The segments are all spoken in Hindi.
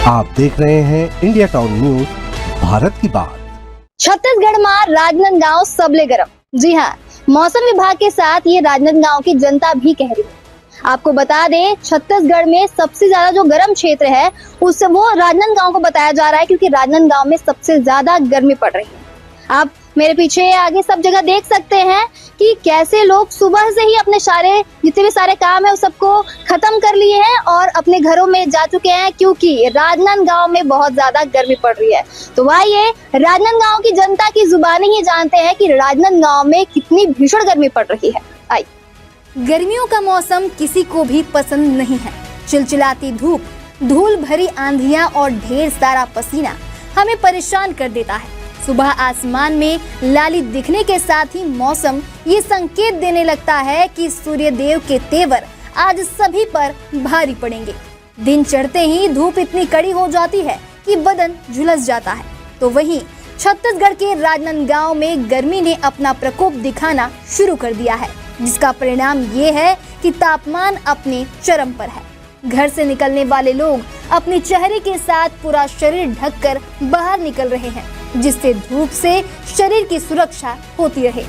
आप देख रहे हैं इंडिया टाउन न्यूज, भारत की बात। छत्तीसगढ़ में राजनांदगांव सबले गरम। जी हाँ, मौसम विभाग के साथ ये राजनांदगांव की जनता भी कह रही है। आपको बता दें, छत्तीसगढ़ में सबसे ज्यादा जो गर्म क्षेत्र है उससे वो राजनांदगांव को बताया जा रहा है, क्योंकि राजनांदगांव में सबसे ज्यादा गर्मी पड़ रही है। आप मेरे पीछे आगे सब जगह देख सकते हैं कि कैसे लोग सुबह से ही अपने जितने भी सारे काम है उस सबको खत्म कर लिए हैं और अपने घरों में जा चुके हैं, क्योंकि राजनांदगांव में बहुत ज्यादा गर्मी पड़ रही है। तो आइए राजनांदगांव की जनता की जुबानी ही जानते हैं कि राजनांदगांव में कितनी भीषण गर्मी पड़ रही है। आइए। गर्मियों का मौसम किसी को भी पसंद नहीं है। चिलचिलाती धूप, धूल भरी आंधियां और ढेर सारा पसीना हमें परेशान कर देता है। सुबह आसमान में लाली दिखने के साथ ही मौसम ये संकेत देने लगता है कि सूर्य देव के तेवर आज सभी पर भारी पड़ेंगे। दिन चढ़ते ही धूप इतनी कड़ी हो जाती है कि बदन झुलस जाता है। तो वहीं छत्तीसगढ़ के राजनांदगांव में गर्मी ने अपना प्रकोप दिखाना शुरू कर दिया है, जिसका परिणाम ये है कि तापमान अपने चरम पर है। घर से निकलने वाले लोग अपने चेहरे के साथ पूरा शरीर ढककर बाहर निकल रहे हैं, जिससे धूप से शरीर की सुरक्षा होती रहे।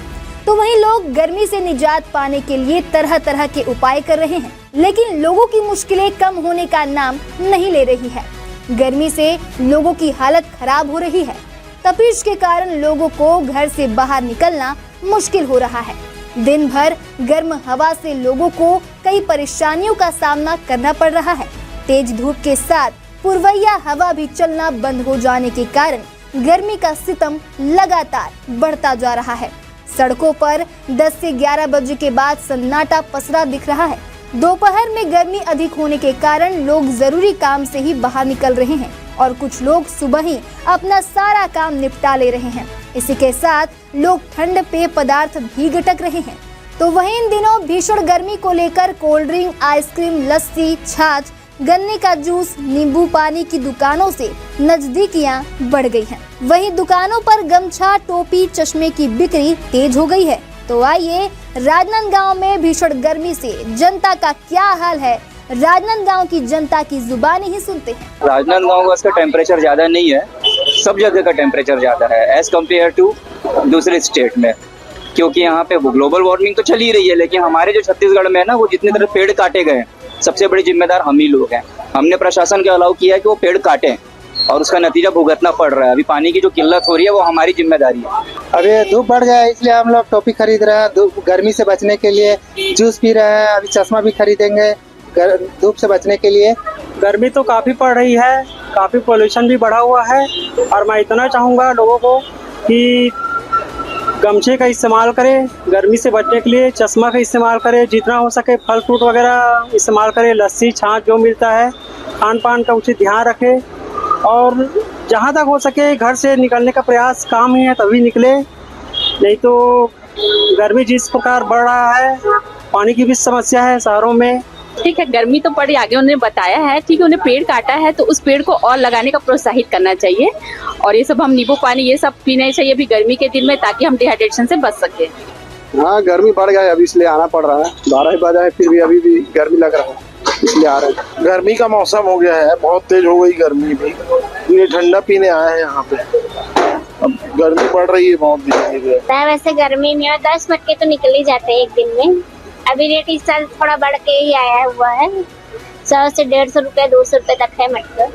तो वहीं लोग गर्मी से निजात पाने के लिए तरह तरह के उपाय कर रहे हैं, लेकिन लोगों की मुश्किलें कम होने का नाम नहीं ले रही है। गर्मी से लोगों की हालत खराब हो रही है। तपिश के कारण लोगों को घर से बाहर निकलना मुश्किल हो रहा है। दिन भर गर्म हवा से लोगों को कई परेशानियों का सामना करना पड़ रहा है। तेज धूप के साथ पुरवैया हवा भी चलना बंद हो जाने के कारण गर्मी का सितम लगातार बढ़ता जा रहा है। सड़कों पर 10 से 11 बजे के बाद सन्नाटा पसरा दिख रहा है। दोपहर में गर्मी अधिक होने के कारण लोग जरूरी काम से ही बाहर निकल रहे हैं और कुछ लोग सुबह ही अपना सारा काम निपटा ले रहे हैं। इसी के साथ लोग ठंड पेय पदार्थ भी गटक रहे हैं। तो वहीं इन दिनों भीषण गर्मी को लेकर कोल्ड ड्रिंक, आइसक्रीम, लस्सी, छाछ, गन्ने का जूस, नींबू पानी की दुकानों से नजदीकियां बढ़ गई हैं। वहीं दुकानों पर गमछा, टोपी, चश्मे की बिक्री तेज हो गई है। तो आइए राजनांदगांव में भीषण गर्मी से जनता का क्या हाल है, राजनांदगांव की जनता की जुबानी ही सुनते हैं। राजनांदगांव का टेम्परेचर ज्यादा नहीं है, सब जगह का टेम्परेचर ज्यादा है एज कम्पेयर टू दूसरे स्टेट में, क्योंकि यहाँ पे ग्लोबल वार्मिंग तो चल ही रही है। लेकिन हमारे जो छत्तीसगढ़ में है ना, वो जितने तरह पेड़ काटे गए, सबसे बड़े जिम्मेदार हम ही लोग हैं। हमने प्रशासन के अलाउ किया है कि वो पेड़ काटें और उसका नतीजा भुगतना पड़ रहा है। अभी पानी की जो किल्लत हो रही है वो हमारी जिम्मेदारी है। अभी धूप बढ़ गया है, इसलिए हम लोग टोपी खरीद रहे हैं। गर्मी से बचने के लिए जूस पी रहे हैं। अभी चश्मा भी खरीदेंगे धूप से बचने के लिए। गर्मी तो काफ़ी पड़ रही है, काफ़ी पोल्यूशन भी बढ़ा हुआ है। और मैं इतना चाहूँगा लोगों को कि गमछे का इस्तेमाल करें, गर्मी से बचने के लिए चश्मा का इस्तेमाल करें, जितना हो सके फल फ्रूट वगैरह इस्तेमाल करें, लस्सी छाछ जो मिलता है, खान पान का उचित ध्यान रखें। और जहाँ तक हो सके घर से निकलने का प्रयास काम ही है तभी निकले, नहीं तो गर्मी जिस प्रकार बढ़ रहा है, पानी की भी समस्या है शहरों में। ठीक है, गर्मी तो पड़ी, आगे उन्होंने बताया है। ठीक है, उन्हें पेड़ काटा है तो उस पेड़ को और लगाने का प्रोत्साहित करना चाहिए। और ये सब हम नींबू पानी ये सब पीना चाहिए अभी गर्मी के दिन में, ताकि हम डिहाइड्रेशन से बच सके। हाँ, गर्मी बढ़ गया है, अभी इसलिए आना पड़ रहा है। 12 बजा है, फिर भी अभी भी गर्मी लग रहा है, इसलिए आ रहे हैं। गर्मी का मौसम हो गया है, बहुत तेज हो गई गर्मी भी, इसलिए ठंडा पीने आए हैं यहाँ पे। अब गर्मी बढ़ रही है बहुत दिन। वैसे गर्मी में 10 मटके तो निकल ही जाते हैं एक दिन में। अभी रेट इस साल थोड़ा बढ़ के ही आया हुआ है, 100 से 150 रुपए 200 रुपए तक है मटका।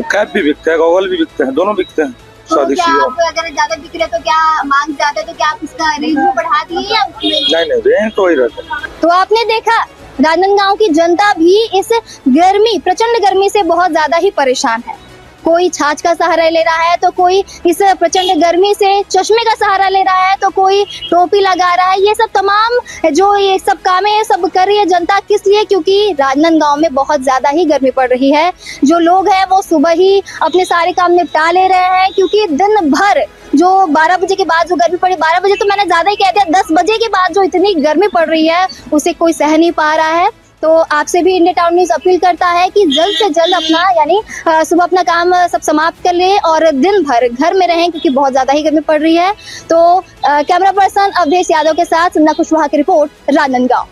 कैप भी बिकते हैं, गॉगल भी बिकते हैं, दोनों बिकते हैं। तो क्या आप अगर ज्यादा बिक रहे तो क्या मांग ज्यादा है तो क्या आप इसका रेंज भी बढ़ा दिए या नहीं, रेंज तो ही रहता है। तो आपने देखा, राजनांदगांव की जनता भी इस प्रचंड गर्मी से बहुत ज्यादा ही परेशान है। कोई छाछ का सहारा ले रहा है तो कोई इस प्रचंड गर्मी से चश्मे का सहारा ले रहा है तो कोई टोपी लगा रहा है। ये सब तमाम जो ये सब काम है सब कर रही है जनता, किस लिए? क्योंकि राजनांदगांव में बहुत ज्यादा ही गर्मी पड़ रही है। जो लोग हैं वो सुबह ही अपने सारे काम निपटा ले रहे हैं, क्योंकि दिन भर जो 12 बजे के बाद जो गर्मी पड़ी, 12 बजे तो मैंने ज्यादा ही कह दिया, 10 बजे के बाद जो इतनी गर्मी पड़ रही है उसे कोई सह नहीं पा रहा है। तो आपसे भी इंडिया टाउन न्यूज अपील करता है कि जल्द से जल्द अपना सुबह अपना काम सब समाप्त कर ले और दिन भर घर में रहें, क्योंकि बहुत ज्यादा ही गर्मी पड़ रही है। तो कैमरा पर्सन अवधेश यादव के साथ सुन्ना कुशवाहा की रिपोर्ट, राजनांदगांव।